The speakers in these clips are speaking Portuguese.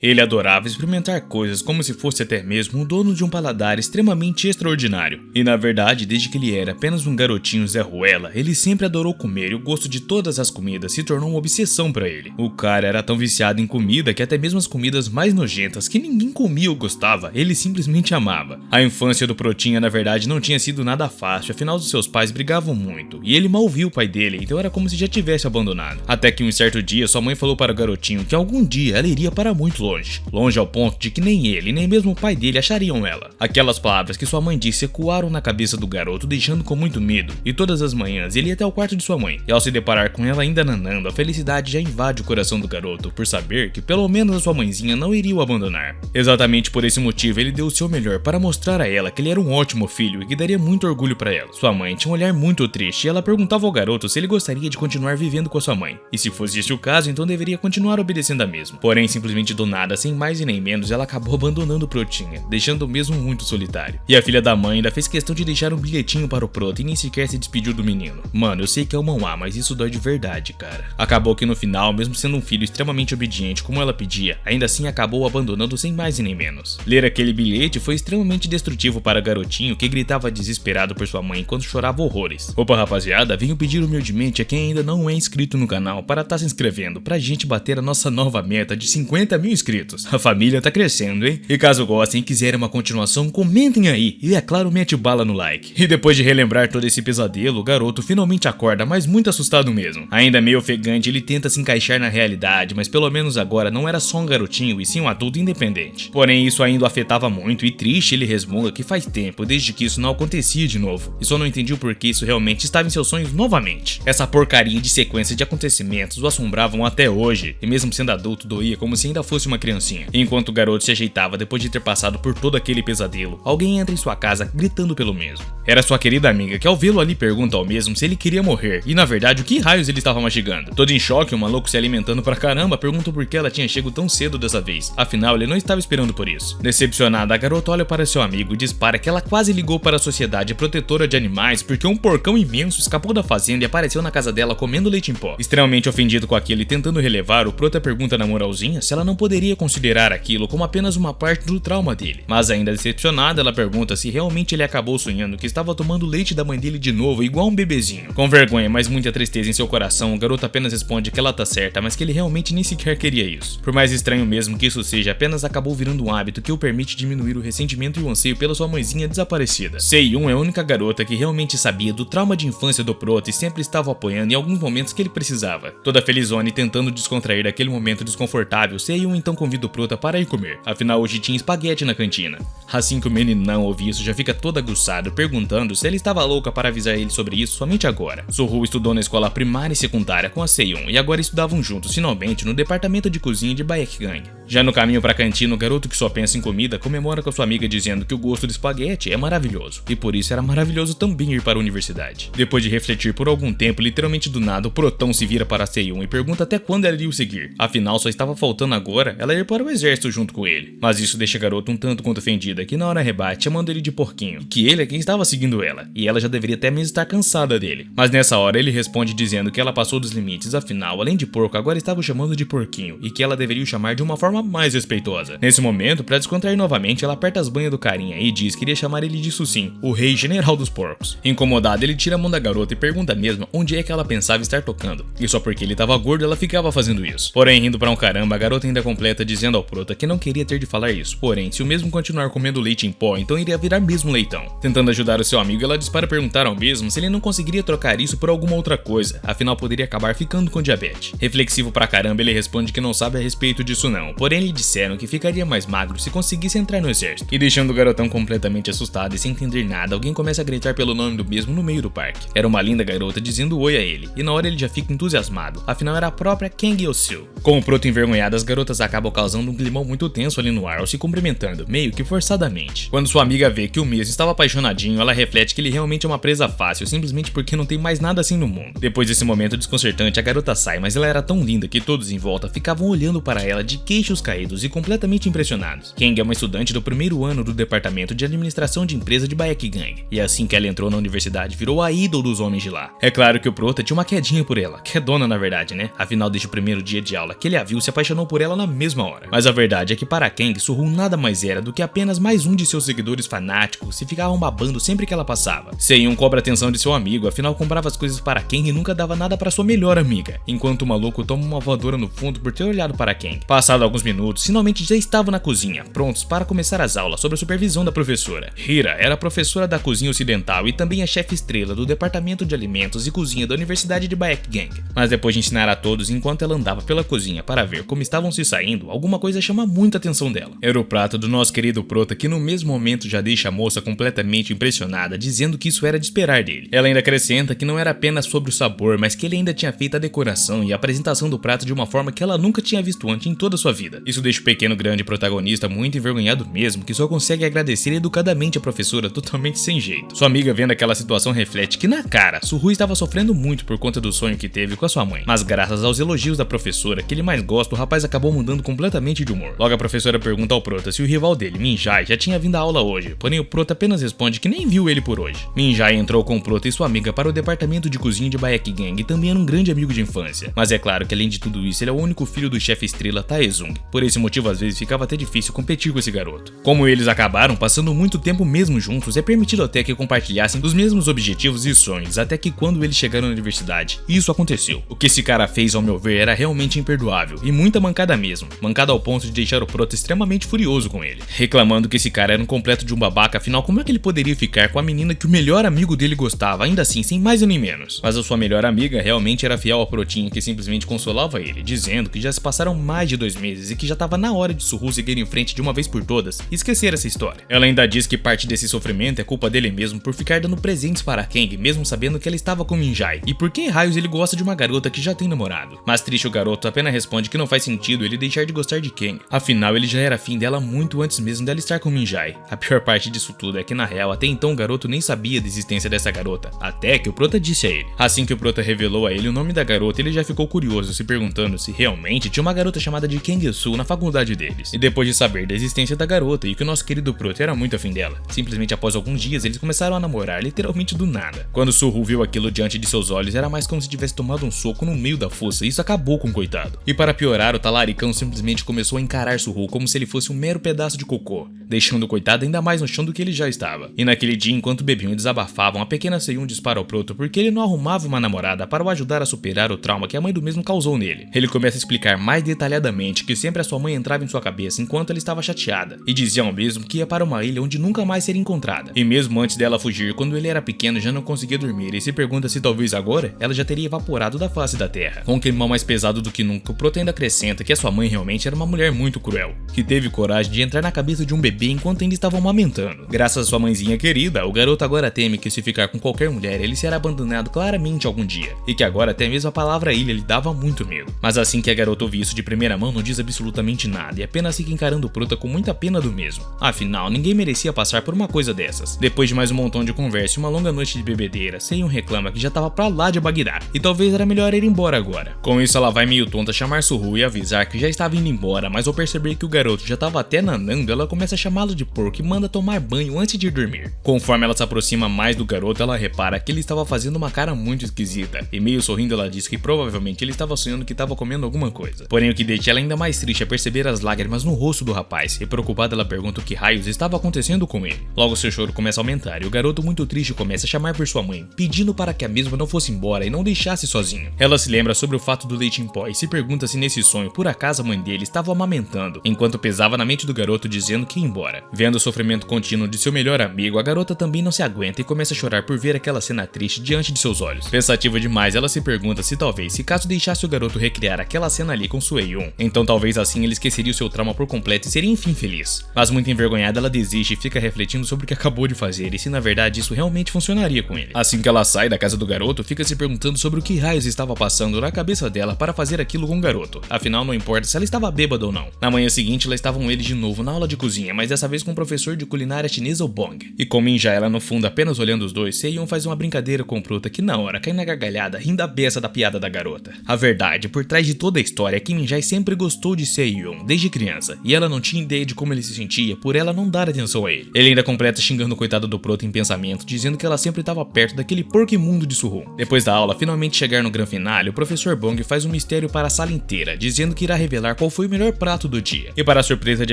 Ele adorava experimentar coisas como se fosse até mesmo o dono de um paladar extremamente extraordinário. E na verdade, desde que ele era apenas um garotinho Zé Ruela, ele sempre adorou comer e o gosto de todas as comidas se tornou uma obsessão pra ele. O cara era tão viciado em comida que até mesmo as comidas mais nojentas que ninguém comia ou gostava, ele simplesmente amava. A infância do Protinha na verdade não tinha sido nada fácil, afinal os seus pais brigavam muito, e ele mal via o pai dele, então era como se já tivesse abandonado. Até que um certo dia sua mãe falou para o garotinho que algum dia ela iria para muito longe ao ponto de que nem ele, nem mesmo o pai dele achariam ela. Aquelas palavras que sua mãe disse ecoaram na cabeça do garoto, deixando com muito medo, e todas as manhãs ele ia até o quarto de sua mãe, e ao se deparar com ela ainda nanando, a felicidade já invade o coração do garoto, por saber que pelo menos a sua mãezinha não iria o abandonar. Exatamente por esse motivo ele deu o seu melhor para mostrar a ela que ele era um ótimo filho e que daria muito orgulho para ela. Sua mãe tinha um olhar muito triste e ela perguntava ao garoto se ele gostaria de continuar vivendo com a sua mãe, e se fosse esse o caso, então deveria continuar obedecendo a mesma. Porém, simplesmente do nada, sem mais e nem menos, ela acabou abandonando o Protinha, deixando-o mesmo muito solitário. E a filha da mãe ainda fez questão de deixar um bilhetinho para o Prota e nem sequer se despediu do menino. Mano, eu sei que é uma má, mas isso dói de verdade, cara. Acabou que no final, mesmo sendo um filho extremamente obediente como ela pedia, ainda assim acabou abandonando sem mais e nem menos. Ler aquele bilhete foi extremamente destrutivo para o garotinho, que gritava desesperado por sua mãe enquanto chorava horrores. Opa rapaziada, venho pedir humildemente a quem ainda não é inscrito no canal para estar se inscrevendo, pra gente bater a nossa nova meta de 50 mil inscritos. A família tá crescendo, hein? E caso gostem e quiserem uma continuação, comentem aí. E é claro, mete bala no like. E depois de relembrar todo esse pesadelo, o garoto finalmente acorda, mas muito assustado mesmo. Ainda meio ofegante, ele tenta se encaixar na realidade, mas pelo menos agora não era só um garotinho e sim um adulto independente. Porém, isso ainda o afetava muito e triste ele resmunga que faz tempo desde que isso não acontecia de novo. E só não entendi o porquê isso realmente estava em seus sonhos novamente. Essa porcaria de sequência de acontecimentos o assombravam até hoje, e mesmo sendo adulto doía como se ainda fosse uma criancinha. Enquanto o garoto se ajeitava depois de ter passado por todo aquele pesadelo, alguém entra em sua casa gritando pelo mesmo. Era sua querida amiga, que ao vê-lo ali pergunta ao mesmo se ele queria morrer, e na verdade o que raios ele estava mastigando. Todo em choque, o maluco se alimentando pra caramba pergunta por que ela tinha chego tão cedo dessa vez, afinal ele não estava esperando por isso. Decepcionada, a garota olha para seu amigo e dispara que ela quase ligou para a sociedade protetora de animais porque um porcão imenso escapou da fazenda e apareceu na casa dela comendo leite em pó. Extremamente ofendido com aquilo e tentando relevar, o Prota pergunta na moralzinha se ela não poderia considerar aquilo como apenas uma parte do trauma dele. Mas ainda decepcionada, ela pergunta se realmente ele acabou sonhando que estava tomando leite da mãe dele de novo, igual um bebezinho. Com vergonha, mas muita tristeza em seu coração, o garoto apenas responde que ela tá certa, mas que ele realmente nem sequer queria isso. Por mais estranho mesmo que isso seja, apenas acabou virando um hábito que o permite diminuir o ressentimento e o anseio pela sua mãezinha desaparecida. Sei-Yun é a única garota que realmente sabia do trauma de infância do Prota e sempre estava apoiando em alguns momentos que ele precisava. Toda felizona e tentando descontrair aquele momento desconfortável, Sei-Yun então convida o Prota para ir comer. Afinal, hoje tinha espaguete na cantina. Assim que o meninão ouve isso, já fica todo aguçado, perguntando se ela estava louca para avisar ele sobre isso somente agora. Suhu estudou na escola primária e secundária com a Sei-Yun e agora estudavam juntos, finalmente, no departamento de cozinha de Baekgang. Já no caminho para a cantina, o garoto que só pensa em comida comemora com sua amiga dizendo que o gosto do espaguete é maravilhoso, e por isso era maravilhoso também ir para a universidade. Depois de refletir por algum tempo, literalmente do nada, o Protão se vira para Sei-Yun e pergunta até quando ela iria o seguir. Afinal, só estava faltando agora ela ir para o exército junto com ele. Mas isso deixa a garota um tanto quanto ofendida, que na hora rebate, chamando ele de porquinho, que ele é quem estava seguindo ela, e ela já deveria até mesmo estar cansada dele. Mas nessa hora ele responde dizendo que ela passou dos limites, afinal, além de porco, agora estava o chamando de porquinho, e que ela deveria o chamar de uma forma mais respeitosa. Nesse momento, para descontrair novamente, ela aperta as banhas do carinha e diz que iria chamar ele de Susim, o rei general dos porcos. Incomodado, ele tira a mão da garota e pergunta mesmo onde é que ela pensava estar tocando, e só porque ele estava gordo ela ficava fazendo isso. Porém, rindo pra um caramba, a garota ainda completa dizendo ao Prota que não queria ter de falar isso, porém, se o mesmo continuar comendo leite em pó, então iria virar mesmo leitão. Tentando ajudar o seu amigo, ela dispara perguntar ao mesmo se ele não conseguiria trocar isso por alguma outra coisa, afinal poderia acabar ficando com diabetes. Reflexivo pra caramba, ele responde que não sabe a respeito disso não, porém lhe disseram que ficaria mais magro se conseguisse entrar no exército. E deixando o garotão completamente assustado e sem entender nada, alguém começa a gritar pelo nome do mesmo no meio do parque. Era uma linda garota dizendo oi a ele, e na hora ele já fica entusiasmado, afinal era a própria Kang Yeosil. Com o Prota envergonhado, as garotas acabam causando um climão muito tenso ali no ar ao se cumprimentando, meio que forçadamente. Quando sua amiga vê que o mesmo estava apaixonadinho, ela reflete que ele realmente é uma presa fácil, simplesmente porque não tem mais nada assim no mundo. Depois desse momento desconcertante, a garota sai, mas ela era tão linda que todos em volta ficavam olhando para ela de queixo queixos caídos e completamente impressionados. Kang é uma estudante do primeiro ano do departamento de administração de empresa de Baek Gang, e assim que ela entrou na universidade virou a ídolo dos homens de lá. É claro que o prota tinha uma quedinha por ela, que é dona na verdade, né? Afinal, desde o primeiro dia de aula que ele a viu, se apaixonou por ela na mesma hora. Mas a verdade é que para Kang, Suho nada mais era do que apenas mais um de seus seguidores fanáticos e ficavam babando sempre que ela passava. Seiun cobra a atenção de seu amigo, afinal comprava as coisas para Kang e nunca dava nada para sua melhor amiga, enquanto o maluco toma uma voadora no fundo por ter olhado para Kang. Passado alguns minutos, finalmente já estavam na cozinha, prontos para começar as aulas sob a supervisão da professora. Hira era a professora da cozinha ocidental e também a chefe estrela do departamento de alimentos e cozinha da Universidade de Baek Gang. Mas depois de ensinar a todos enquanto ela andava pela cozinha para ver como estavam se saindo, alguma coisa chama muita atenção dela. Era o prato do nosso querido prota, que no mesmo momento já deixa a moça completamente impressionada, dizendo que isso era de esperar dele. Ela ainda acrescenta que não era apenas sobre o sabor, mas que ele ainda tinha feito a decoração e a apresentação do prato de uma forma que ela nunca tinha visto antes em toda a sua vida. Isso deixa o pequeno grande protagonista muito envergonhado mesmo, que só consegue agradecer educadamente a professora totalmente sem jeito. Sua amiga, vendo aquela situação, reflete que na cara, Suho estava sofrendo muito por conta do sonho que teve com a sua mãe, mas graças aos elogios da professora que ele mais gosta, o rapaz acabou mudando completamente de humor. Logo a professora pergunta ao prota se o rival dele, Minjai, já tinha vindo à aula hoje, porém o prota apenas responde que nem viu ele por hoje. Minjai entrou com o prota e sua amiga para o departamento de cozinha de Baek Gang e também era um grande amigo de infância, mas é claro que além de tudo isso ele é o único filho do chefe estrela Taezung, por esse motivo às vezes ficava até difícil competir com esse garoto. Como eles acabaram passando muito tempo mesmo juntos, é permitido até que compartilhassem dos mesmos objetivos e sonhos, até que quando eles chegaram na universidade, isso aconteceu. O que esse cara fez, ao meu ver, era realmente imperdoável, e muita mancada mesmo, mancada ao ponto de deixar o prota extremamente furioso com ele, reclamando que esse cara era um completo de um babaca, afinal como é que ele poderia ficar com a menina que o melhor amigo dele gostava, ainda assim, sem mais nem menos. Mas a sua melhor amiga realmente era fiel ao protinho, que simplesmente consolava ele, dizendo que já se passaram mais de 2 meses e que já estava na hora de Suho seguir em frente de uma vez por todas e esquecer essa história. Ela ainda diz que parte desse sofrimento é culpa dele mesmo por ficar dando presentes para Kang, mesmo sabendo que ela estava com Minjai, e por que raios ele gosta de uma garota que já tem namorado. Mas triste, o garoto apenas responde que não faz sentido ele deixar de gostar de Kang, afinal ele já era afim dela muito antes mesmo dela estar com Minjai. A pior parte disso tudo é que na real até então o garoto nem sabia da existência dessa garota, até que o prota disse a ele. Assim que o prota revelou a ele o nome da garota, ele já ficou curioso, se perguntando se realmente tinha uma garota chamada de Kang-soo na faculdade deles. E depois de saber da existência da garota e que o nosso querido prota era muito afim dela, simplesmente após alguns dias eles começaram a namorar literalmente do nada. Quando Suho viu aquilo diante de seus olhos, era mais como se tivesse tomado um soco no meio da fossa, e isso acabou com o coitado. E para piorar, o talaricão simplesmente começou a encarar Suho como se ele fosse um mero pedaço de cocô, deixando o coitado ainda mais no chão do que ele já estava. E naquele dia, enquanto bebiam e desabafavam, a pequena Seiun dispara ao prota porque ele não arrumava uma namorada para o ajudar a superar o trauma que a mãe do mesmo causou nele. Ele começa a explicar mais detalhadamente que sempre a sua mãe entrava em sua cabeça enquanto ela estava chateada, e dizia ao mesmo que ia para uma ilha onde nunca mais seria encontrada. E mesmo antes dela fugir, quando ele era pequeno já não conseguia dormir e se pergunta se talvez agora ela já teria evaporado da face da terra. Com um climão mais pesado do que nunca, o prota ainda acrescenta que a sua mãe realmente era uma mulher muito cruel, que teve coragem de entrar na cabeça de um bebê enquanto ainda estavam amamentando. Graças a sua mãezinha querida, o garoto agora teme que se ficar com qualquer mulher, ele será abandonado claramente algum dia, e que agora até mesmo a palavra ilha lhe dava muito medo. Mas assim que a garota ouve isso de primeira mão, não diz absolutamente nada e apenas fica encarando o prota com muita pena do mesmo. Afinal, ninguém merecia passar por uma coisa dessas. Depois de mais um montão de conversa e uma longa noite de bebedeira, Seiun reclama que já tava pra lá de Bagdá e talvez era melhor ir embora agora. Com isso, ela vai meio tonta chamar Suho e avisar que já estava indo embora, mas ao perceber que o garoto já estava até nanando, ela começa a chamá-lo de porco e manda tomar banho antes de ir dormir. Conforme ela se aproxima mais do garoto, ela repara que ele estava fazendo uma cara muito esquisita, e meio sorrindo ela diz que provavelmente ele estava sonhando que estava comendo alguma coisa. Porém, o que deixa ela ainda mais triste é perceber as lágrimas no rosto do rapaz, e preocupada ela pergunta o que raios estava acontecendo com ele. Logo seu choro começa a aumentar e o garoto, muito triste, começa a chamar por sua mãe, pedindo para que a mesma não fosse embora e não deixasse sozinho. Ela se lembra sobre o fato do leite em pó e se pergunta se nesse sonho por acaso a mãe dele estava o amamentando, enquanto pesava na mente do garoto dizendo que ia embora. Vendo o sofrimento contínuo de seu melhor amigo, a garota também não se aguenta e começa a chorar por ver aquela cena triste diante de seus olhos. Pensativa demais, ela se pergunta se talvez, se caso deixasse o garoto recriar aquela cena ali com Sueyun, então talvez assim ele esqueceria o seu trauma por completo e seria enfim feliz. Mas muito envergonhada, ela desiste e fica refletindo sobre o que acabou de fazer e se na verdade isso realmente funcionaria com ele. Assim que ela sai da casa do garoto, fica se perguntando sobre o que raios estava passando na cabeça dela para fazer aquilo com o garoto. Afinal, não importa se ela estava bêbada ou não. Na manhã seguinte, lá estavam eles de novo na aula de cozinha, mas dessa vez com o professor de culinária chinesa, o Bong. E com Minjai ela no fundo apenas olhando os dois, Seiun faz uma brincadeira com o prota que na hora cai na gargalhada, rindo a beça da piada da garota. A verdade, por trás de toda a história, é que Minjai sempre gostou de Seiyon desde criança, e ela não tinha ideia de como ele se sentia por ela não dar atenção a ele. Ele ainda completa xingando o coitado do Prota em pensamento, dizendo que ela sempre estava perto daquele porco imundo de Suho. Depois da aula finalmente chegar no grande finale, o professor Bong faz um mistério para a sala inteira, dizendo que irá revelar qual foi o melhor prato do dia. E para a surpresa de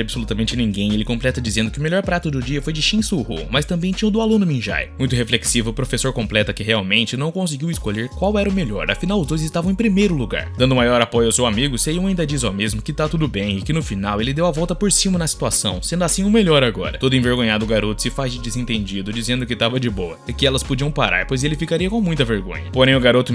absolutamente ninguém, ele completa dizendo que o melhor prato do dia foi de Shin Suho, mas também tinha o do aluno Minjai. Muito reflexivo, o professor completa que realmente não conseguiu escolher qual era o melhor, afinal os dois estavam em primeiro lugar. Dando maior apoio ao seu amigo, Seiyon ainda diz ao mesmo que tá tudo bem e que no final ele deu a volta por cima na situação, sendo assim o melhor agora. Todo envergonhado, o garoto se faz de desentendido, dizendo que tava de boa e que elas podiam parar, pois ele ficaria com muita vergonha. Porém o garoto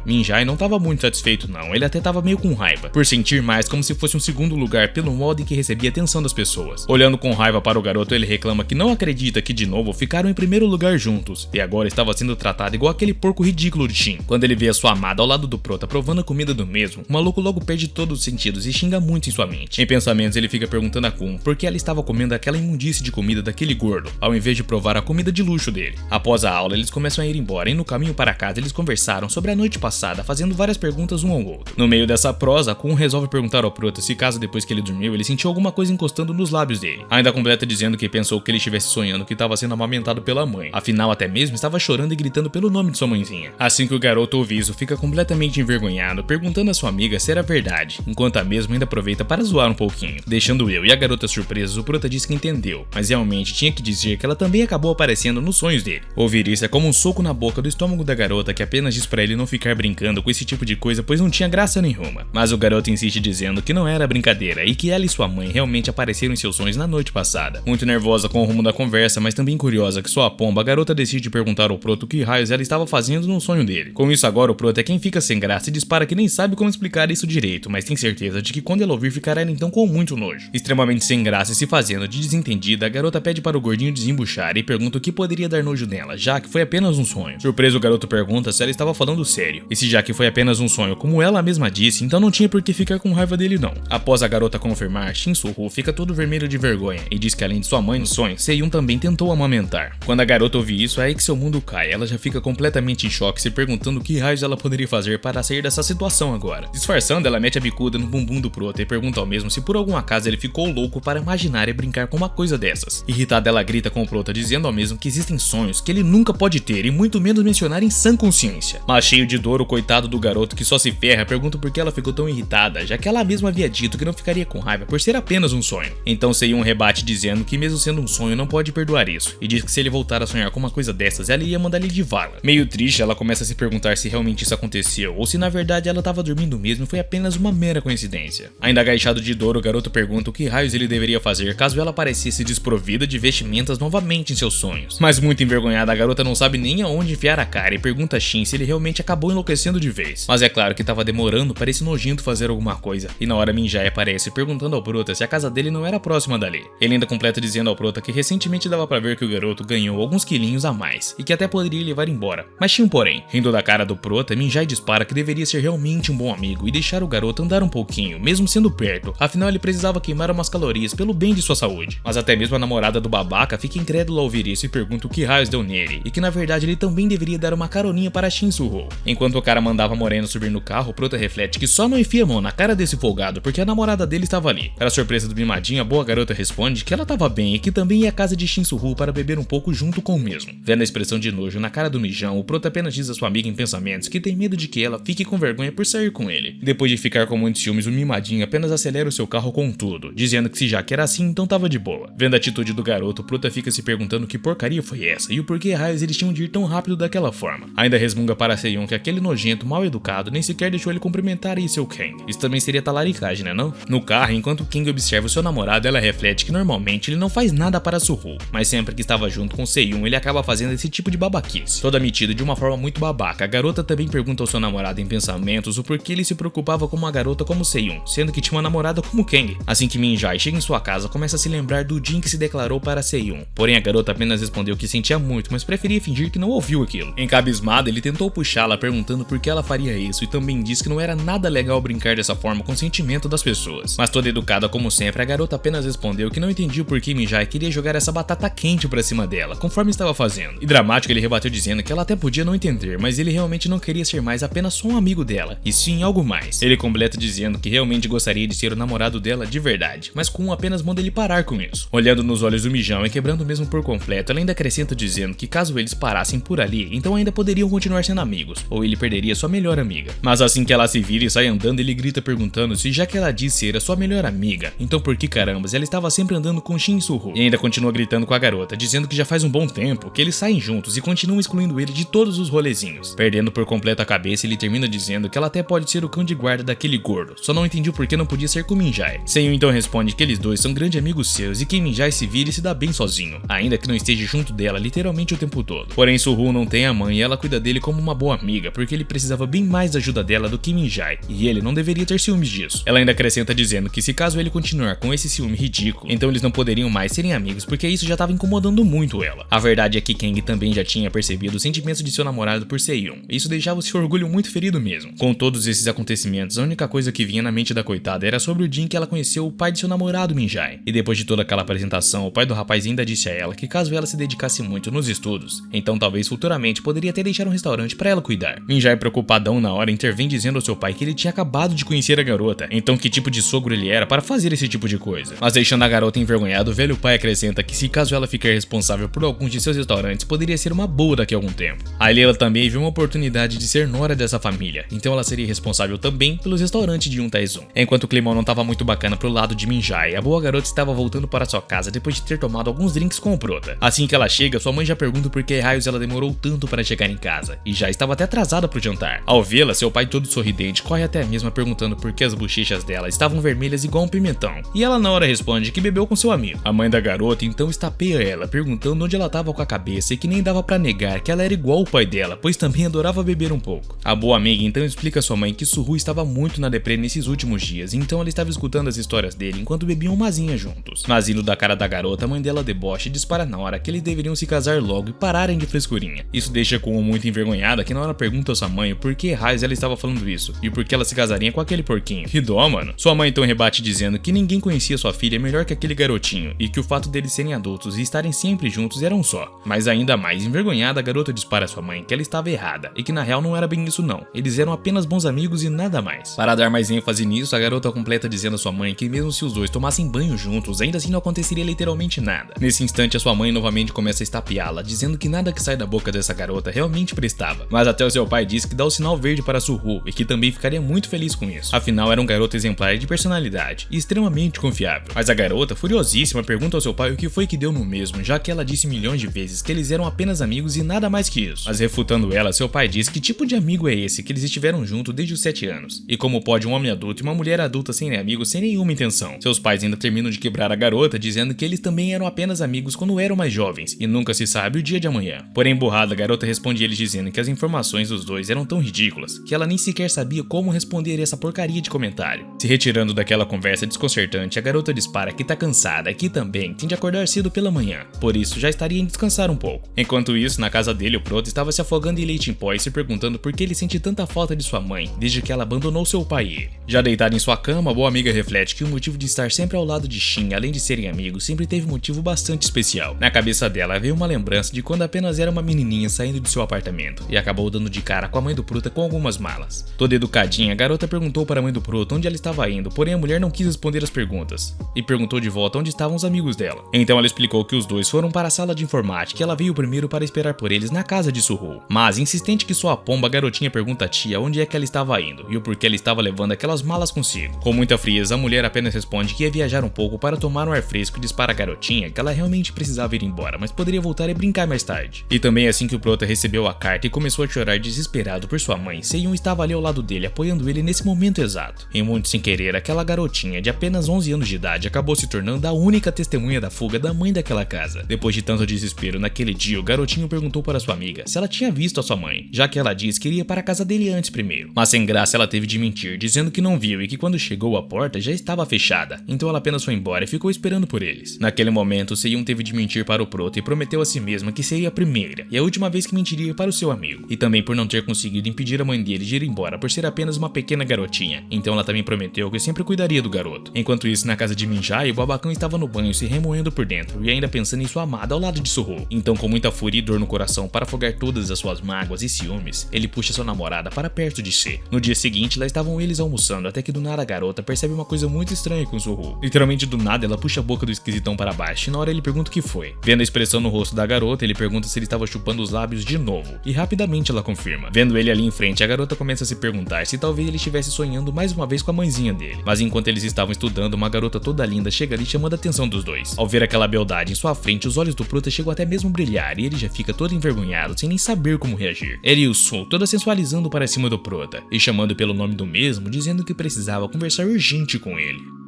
Minjai não tava muito satisfeito não, ele até tava meio com raiva, por sentir mais como se fosse um segundo lugar pelo modo em que recebia atenção das pessoas. Olhando com raiva para o garoto, ele reclama que não acredita que de novo ficaram em primeiro lugar juntos, e agora estava sendo tratado igual aquele porco ridículo de Shin. Quando ele vê a sua amada ao lado do Prota provando a comida do mesmo, o maluco logo perde todos os sentidos e xinga muito em sua mente. Em pensamentos ele fica perguntando a Kun por que ela estava comendo aquela imundície de comida daquele gordo, ao invés de provar a comida de luxo dele. Após a aula eles começam a ir embora e no caminho para casa eles conversaram sobre a noite passada, fazendo várias perguntas um ao outro. No meio dessa prosa, Kun resolve perguntar ao Prota se caso depois que ele dormiu ele sentiu alguma coisa encostando nos lábios dele. Ainda completa dizendo que pensou que ele estivesse sonhando que estava sendo amamentado pela mãe, afinal até mesmo estava chorando e gritando pelo nome de sua mãezinha. Assim que o garoto ouve isso, fica completamente envergonhado, perguntando a sua amiga se era verdade, enquanto a mesma ainda aproveita para zoar um pouquinho. Deixando eu e a garota surpresos, o Prota diz que entendeu, mas realmente tinha que dizer que ela também acabou aparecendo nos sonhos dele. Ouvir isso é como um soco na boca do estômago da garota, que apenas diz pra ele não ficar brincando com esse tipo de coisa, pois não tinha graça nenhuma. Mas o garoto insiste dizendo que não era brincadeira e que ela e sua mãe realmente apareceram em seus sonhos na noite passada. Muito nervosa com o rumo da conversa, mas também curiosa que sua pomba, a garota decide perguntar ao Prota o que raios ela estava fazendo no sonho dele. Com isso agora o Prota é quem fica sem graça e dispara que nem sabe como explicar isso direito, mas tem certeza de que quando ela ouvir ficará então com muito nojo. Extremamente sem graça e se fazendo de desentendida, a garota pede para o gordinho desembuchar e pergunta o que poderia dar nojo nela, já que foi apenas um sonho. Surpreso, o garoto pergunta se ela estava falando sério, e se já que foi apenas um sonho, como ela mesma disse, então não tinha por que ficar com raiva dele não. Após a garota confirmar, Shin Suho fica todo vermelho de vergonha e diz que além de sua mãe no sonho, Seiyon também tentou amamentar. Quando a garota ouve isso, é aí que seu mundo cai, ela já fica completamente em choque, se perguntando o que raios ela poderia fazer para sair dessa situação agora. Disfarçando, ela mete a bicuda no bumbum do Prota e pergunta ao mesmo se por algum acaso ele ficou louco para imaginar e brincar com uma coisa dessas. Irritada, ela grita com o Prota dizendo ao mesmo que existem sonhos que ele nunca pode ter e muito menos mencionar em sã consciência. Mas cheio de dor, o coitado do garoto que só se ferra pergunta por que ela ficou tão irritada, já que ela mesma havia dito que não ficaria com raiva por ser apenas um sonho. Então Seiyon rebate dizendo que mesmo sendo um sonho não pode perdoar isso, e diz que se ele voltar a sonhar com uma coisa dessas, ela ia mandar ele de vala. Meio triste, ela começa a se perguntar se realmente isso aconteceu, ou se na verdade ela estava dormindo mesmo e foi apenas uma mera coincidência. Ainda agachado de dor, o garoto pergunta o que raios ele deveria fazer caso ela aparecesse desprovida de vestimentas novamente em seus sonhos. Mas muito envergonhada, a garota não sabe nem aonde enfiar a cara e pergunta a Shin se ele realmente acabou enlouquecendo de vez. Mas é claro que estava demorando para esse nojento fazer alguma coisa, e na hora Minjai aparece perguntando ao Prota se a casa dele não era próxima dali. Ele ainda completa dizendo ao Prota que recentemente dava pra ver que o garoto ganhou alguns quilinhos a mais, e que até poderia levar embora. Mas tinha um porém. Rindo da cara do Prota, Minjai dispara que deveria ser realmente um bom amigo e deixar o garoto andar um pouquinho, mesmo sendo perto, afinal ele precisava queimar umas calorias pelo bem de sua saúde. Mas até mesmo a namorada do babaca fica incrédula ao ouvir isso e pergunta o que raios deu nele, e que na verdade ele também deveria dar uma caroninha para Shin Suho. Enquanto o cara mandava a morena subir no carro, o Prota reflete que só não enfia a mão na cara desse folgado porque a namorada dele estava ali. Para surpresa do mimadinho, a boa garota responde que ela estava bem e que também ia à casa de Shin Suho para beber um pouco junto com o mesmo. Vendo a expressão de nojo na cara do mijão, o Prota apenas diz a sua amiga em pensamentos que tem medo de que ela fique com vergonha por sair com ele. Depois de ficar com muitos ciúmes, o mimadinho apenas acelera o seu carro com tudo, dizendo que se já que era assim, então tava de boa. Vendo a atitude do garoto, o Prota fica se perguntando que porcaria foi essa e o porquê raios eles tinham de ir tão rápido daquela forma. Ainda resmunga para Seiyon que aquele nojento mal educado nem sequer deixou ele cumprimentar e seu Kang. Isso também seria talaricagem, né não? No carro, enquanto Kang observa o seu namorado, ela reflete que normalmente ele não faz nada para Suho, mas sempre que estava junto com Seiyon, ele acaba fazendo esse tipo de babaquice. Toda metida de uma forma muito babaca, a garota também pergunta ao seu namorado em pensamentos o porquê ele se preocupava com uma garota como Seiyon, sendo que tinha uma namorada como Kang. Assim que Minjai chega em sua casa, começa a se lembrar do dia em que se declarou para Seiyon, porém a garota apenas respondeu que sentia muito, mas preferia fingir que não ouviu aquilo. Encabismada, ele tentou puxá-la perguntando por que ela faria isso e também disse que não era nada legal brincar dessa forma com o sentimento das pessoas. Mas toda educada como sempre, a garota apenas respondeu que não entendia o porquê Minjai queria jogar essa batata quente pra cima dela, conforme estava fazendo. E dramático, ele rebateu dizendo que ela até podia não entender, mas ele realmente não queria ser mais apenas só um amigo dela, e sim algo mais. Ele completa dizendo que realmente realmente gostaria de ser o namorado dela de verdade, mas Kun apenas manda ele parar com isso. Olhando nos olhos do Mijão e quebrando o mesmo por completo, ela ainda acrescenta dizendo que caso eles parassem por ali, então ainda poderiam continuar sendo amigos, ou ele perderia sua melhor amiga. Mas assim que ela se vira e sai andando, ele grita perguntando se já que ela disse ser a sua melhor amiga, então por que carambas ela estava sempre andando com Shin Su-ho? E ainda continua gritando com a garota, dizendo que já faz um bom tempo que eles saem juntos e continuam excluindo ele de todos os rolezinhos. Perdendo por completo a cabeça, ele termina dizendo que ela até pode ser o cão de guarda daquele gordo, só não entendi por que não podia ser com Minjai. Seiyu então responde que eles dois são grandes amigos seus e que Minjai se vira e se dá bem sozinho, ainda que não esteja junto dela literalmente o tempo todo. Porém, Su-ho não tem a mãe e ela cuida dele como uma boa amiga, porque ele precisava bem mais da ajuda dela do que Minjai, e ele não deveria ter ciúmes disso. Ela ainda acrescenta dizendo que se caso ele continuar com esse ciúme ridículo, então eles não poderiam mais serem amigos, porque isso já estava incomodando muito ela. A verdade é que Kang também já tinha percebido os sentimentos de seu namorado por Seiyu, e isso deixava o seu orgulho muito ferido mesmo. Com todos esses acontecimentos, a única coisa que vinha na mente da coitada era sobre o dia em que ela conheceu o pai de seu namorado Minjai. E depois de toda aquela apresentação, o pai do rapaz ainda disse a ela que caso ela se dedicasse muito nos estudos, então talvez futuramente poderia até deixar um restaurante pra ela cuidar. Minjai, preocupadão na hora, intervém dizendo ao seu pai que ele tinha acabado de conhecer a garota, então que tipo de sogro ele era para fazer esse tipo de coisa. Mas deixando a garota envergonhada, o velho pai acrescenta que se caso ela ficar responsável por alguns de seus restaurantes, poderia ser uma boa daqui a algum tempo. Ali ela também viu uma oportunidade de ser nora dessa família, então ela seria responsável também pelos restaurantes de Taizun. Enquanto o clima não estava muito bacana pro lado de Minjai, a boa garota estava voltando para sua casa depois de ter tomado alguns drinks com o prota. Assim que ela chega, sua mãe já pergunta por que raios ela demorou tanto para chegar em casa, e já estava até atrasada pro jantar. Ao vê-la, seu pai todo sorridente corre até a mesma perguntando por que as bochechas dela estavam vermelhas igual um pimentão, e ela na hora responde que bebeu com seu amigo. A mãe da garota então estapeia ela, perguntando onde ela estava com a cabeça e que nem dava pra negar que ela era igual ao pai dela, pois também adorava beber um pouco. A boa amiga então explica a sua mãe que Su-ho estava muito na deprê nesses últimos dias, então ela estava escutando as histórias dele enquanto bebiam umazinha juntos. Mas indo da cara da garota, a mãe dela debocha e dispara na hora que eles deveriam se casar logo e pararem de frescurinha. Isso deixa Kun muito envergonhada, que na hora pergunta a sua mãe por que raios ela estava falando isso e por que ela se casaria com aquele porquinho. Que dó, mano. Sua mãe então rebate dizendo que ninguém conhecia sua filha melhor que aquele garotinho e que o fato deles serem adultos e estarem sempre juntos era um só. Mas ainda mais envergonhada, a garota dispara a sua mãe que ela estava errada e que na real não era bem isso não, eles eram apenas bons amigos e nada mais. Para dar mais ênfase nisso, a garota completa dizendo a sua mãe que mesmo se os dois tomassem banho juntos, ainda assim não aconteceria literalmente nada. Nesse instante, a sua mãe novamente começa a estapeá-la, dizendo que nada que sai da boca dessa garota realmente prestava. Mas até o seu pai diz que dá o sinal verde para Su-ho e que também ficaria muito feliz com isso. Afinal, era um garoto exemplar de personalidade e extremamente confiável. Mas a garota, furiosíssima, pergunta ao seu pai o que foi que deu no mesmo, já que ela disse milhões de vezes que eles eram apenas amigos e nada mais que isso. Mas refutando ela, seu pai diz que tipo de amigo é esse que eles estiveram juntos desde os 7 anos. E como pode um homem adulto e uma mulher adulta serem amigos sem nenhuma intenção? Seus pais ainda terminam de quebrar a garota, dizendo que eles também eram apenas amigos quando eram mais jovens, e nunca se sabe o dia de amanhã. Porém, burrada, a garota responde eles dizendo que as informações dos dois eram tão ridículas, que ela nem sequer sabia como responder essa porcaria de comentário. Se retirando daquela conversa desconcertante, a garota dispara que tá cansada e que também tem de acordar cedo pela manhã, por isso já estaria em descansar um pouco. Enquanto isso, na casa dele, o Prota estava se afogando em leite em pó e se perguntando por que ele sente tanta falta de sua mãe, desde que ela abandonou seu pai e ele. Já deitada em sua cama, a boa amiga reflete que o motivo de estar sempre ao lado de Shin, além de serem amigos, sempre teve um motivo bastante especial. Na cabeça dela veio uma lembrança de quando apenas era uma menininha saindo de seu apartamento e acabou dando de cara com a mãe do Prota com algumas malas. Toda educadinha, a garota perguntou para a mãe do Prota onde ela estava indo, porém a mulher não quis responder as perguntas e perguntou de volta onde estavam os amigos dela. Então ela explicou que os dois foram para a sala de informática e ela veio primeiro para esperar por eles na casa de Su-ho. Mas, insistente que sua pomba, a garotinha pergunta à tia onde é que ela estava indo e o porquê ela estava levando aquelas malas consigo. Com muita frieza, a mulher apenas responde que ia viajar um pouco para tomar um ar fresco e diz para a garotinha que ela realmente precisava ir embora, mas poderia voltar e brincar mais tarde. E também assim que o Prota recebeu a carta e começou a chorar desesperado por sua mãe, Seiyu estava ali ao lado dele, apoiando ele nesse momento exato. E muito sem querer, aquela garotinha de apenas 11 anos de idade acabou se tornando a única testemunha da fuga da mãe daquela casa. Depois de tanto desespero naquele dia, o garotinho perguntou para sua amiga se ela tinha visto a sua mãe, já que ela disse que iria para a casa dele antes primeiro. Mas sem graça ela teve de mentir, dizendo que não viu e que quando chegou a porta já estava fechada, então ela apenas foi embora e ficou esperando por eles. Naquele momento, Seiyu teve de mentir para o Prota e prometeu a si mesma que seria a primeira e a última vez que mentiria para o seu amigo, e também por não ter conseguido impedir a mãe dele de ir embora por ser apenas uma pequena garotinha, então ela também prometeu que sempre cuidaria do garoto. Enquanto isso, na casa de Minjai, o babacão estava no banho se remoendo por dentro e ainda pensando em sua amada ao lado de Su-ho. Então, com muita fúria e dor no coração para afogar todas as suas mágoas e ciúmes, ele puxa sua namorada para perto de si. No dia seguinte, lá estavam eles almoçando até que que do nada a garota percebe uma coisa muito estranha com Suho. Literalmente do nada ela puxa a boca do esquisitão para baixo e na hora ele pergunta o que foi. Vendo a expressão no rosto da garota, ele pergunta se ele estava chupando os lábios de novo e rapidamente ela confirma. Vendo ele ali em frente, a garota começa a se perguntar se talvez ele estivesse sonhando mais uma vez com a mãezinha dele. Mas enquanto eles estavam estudando, uma garota toda linda chega ali chamando a atenção dos dois. Ao ver aquela beldade em sua frente, os olhos do Prota chegam até mesmo a brilhar e ele já fica todo envergonhado, sem nem saber como reagir. Ele e o Suho toda sensualizando para cima do Prota e chamando pelo nome do mesmo, dizendo que precisava conversar urgente com ele.